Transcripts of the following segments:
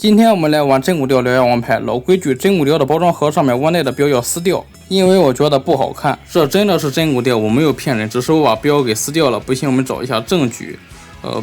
今天我们来玩真骨雕獠牙王牌，老规矩，真骨雕的包装盒上面弯带的标要撕掉，因为我觉得不好看。这真的是真骨雕，我没有骗人，只是我把标给撕掉了。不信我们找一下证据。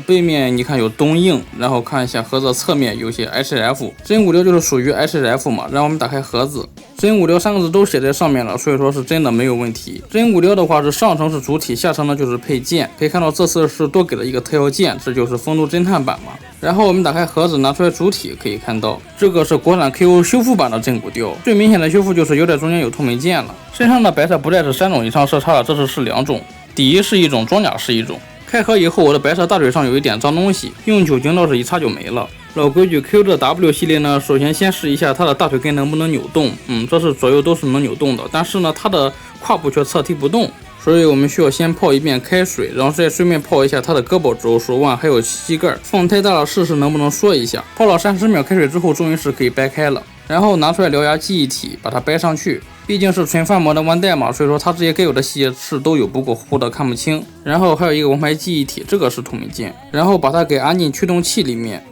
背面你看有东映，然后看一下盒子侧面有些 HF， 真骨雕就是属于 HF 嘛。然后我们打开盒子，真骨雕3个字都写在上面了，所以说是真的没有问题。真骨雕的话是上层是主体，下层呢就是配件。可以看到这次是多给了一个特效件，这就是风度侦探版嘛。然后我们打开盒子，拿出来主体，可以看到这个是国产 KO 修复版的真骨雕，最明显的修复就是腰带中间有透明件了。身上的白色不再是3种以上色差了，这是2种，底是一种，装甲是一种。开盒以后，我的白色大腿上有一点脏东西，用酒精倒是一擦就没了。老规矩 ，Q 的 W 系列呢，首先先试一下它的大腿根能不能扭动。这是左右都是能扭动的，但是呢，它的胯部却侧踢不动，所以我们需要先泡一遍开水，然后再顺便泡一下它的胳膊肘、手腕还有膝盖。风太大了，试试能不能缩一下。泡了30秒开水之后，终于是可以掰开了。然后拿出来獠牙记忆体，把它掰上去。毕竟是纯翻模的弯带嘛，所以说它这些该有的细节是都有，不过糊糊的看不清。然后还有一个王牌记忆体，这个是透明件，然后把它给安进驱动器里面。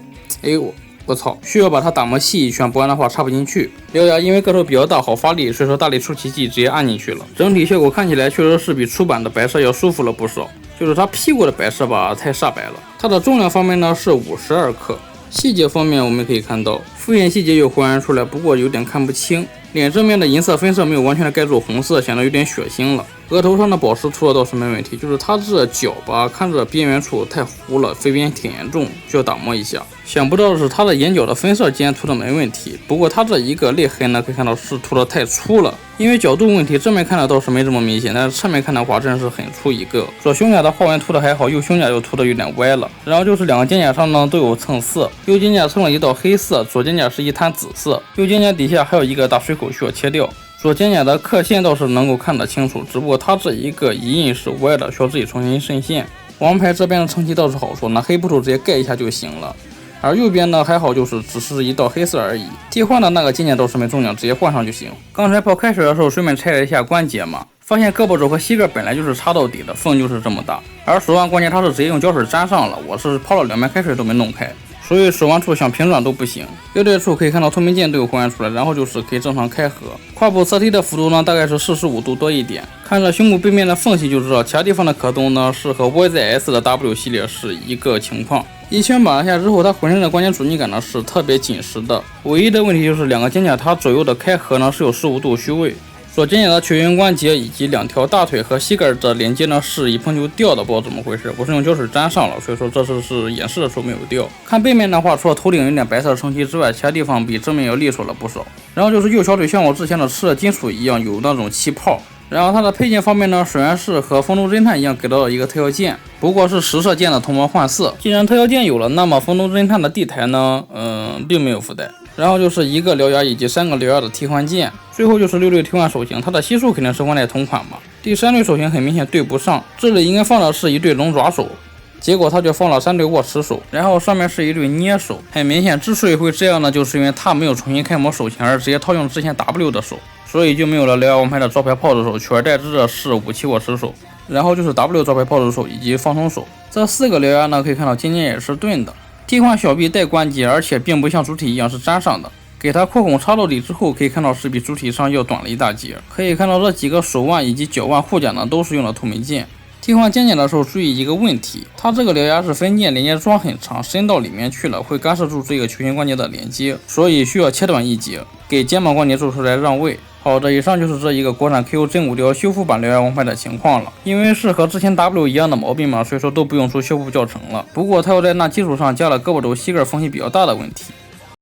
我操，需要把它打磨细一圈，不然的话插不进去。獠牙因为个头比较大，好发力，所以说大力出奇迹直接按进去了。整体效果看起来确实是比出版的白色要舒服了不少，就是它屁股的白色吧，太煞白了。它的重量方面呢是52克。细节方面我们可以看到复原细节有还原出来，不过有点看不清。脸正面的银色分色没有完全的盖住红色，显得有点血腥了。额头上的宝石涂的倒是没问题，就是它这角吧，看着边缘处太糊了，飞边挺严重，需要打磨一下。想不到的是它的眼角的分色竟然涂的没问题，不过它这一个裂痕呢，可以看到是涂的太粗了。因为角度问题，正面看的倒是没这么明显，但是侧面看的话真是很粗一个。左胸甲的花纹涂的还好，右胸甲又涂的有点歪了。然后就是2个肩胛上呢都有蹭色，右肩胛蹭了一道黑色，左肩胛是一滩紫色，右肩胛底下还有一个大水口需要切掉。左肩胛的刻线倒是能够看得清楚，只不过它这一个一印是歪的，需要自己重新渗线。王牌这边的撑漆倒是好说，拿黑布头直接盖一下就行了。而右边呢还好，就是只是一道黑色而已。替换的那个肩胛倒是没重量，直接换上就行。刚才泡开水的时候顺便拆了一下关节嘛，发现胳膊肘和膝盖本来就是插到底的，缝就是这么大。而手腕关节它是直接用胶水粘上了，我是泡了2遍开水都没弄开。所以手腕处想平转都不行，腰带处可以看到透明件都有还原出来，然后就是可以正常开合。胯部侧踢的幅度呢大概是45度多一点，看着胸部背面的缝隙就知道，其他地方的可动呢是和 YZS 的 W 系列是一个情况。一圈绑下之后，它浑身的关节阻尼感呢是特别紧实的，唯一的问题就是2个肩胛它左右的开合呢是有15度虚位。左肩胛的球云关节以及2条大腿和膝盖的连接呢是一碰就掉的，不知道怎么回事，我是用胶水粘上了，所以说这次是演示的时候没有掉。看背面的话，除了头顶有点白色的撑漆之外，其他地方比正面要利索了不少。然后就是右小腿像我之前的吃的金属一样有那种气泡。然后它的配件方面呢，虽然是和风度侦探一样给到了一个特效件，不过是10色件的同模换色。既然特效件有了，那么风度侦探的地台呢，并没有附带。然后就是1个獠牙以及3个獠牙的替换件，最后就是6对替换手型，它的系数肯定是换代同款嘛。第3对手型很明显对不上，这里应该放的是1对龙爪手，结果它就放了3对握持手，然后上面是1对捏手。很明显之所以会这样呢，就是因为它没有重新开模手型，而直接套用之前 W 的手，所以就没有了獠牙王牌的招牌炮制手，取而代之的是武器握持手，然后就是 W 招牌炮制手以及放松手。这4个獠牙呢，可以看到尖尖也是钝的。替换小臂带关节，而且并不像主体一样是粘上的，给它扩孔插到底之后，可以看到是比主体上要短了一大截。可以看到这几个手腕以及脚腕护甲呢都是用了透明件。替换肩胛的时候注意一个问题，它这个獠牙是分件连接桩很长，伸到里面去了，会干涉住这个球形关节的连接，所以需要切断一节，给肩膀关节做出来让位。好的，以上就是这一个国产 KO 真骨雕修复版獠牙王牌的情况了。因为是和之前 W 一样的毛病嘛，所以说都不用出修复教程了。不过它要在那基础上加了胳膊肘、膝盖缝隙比较大的问题。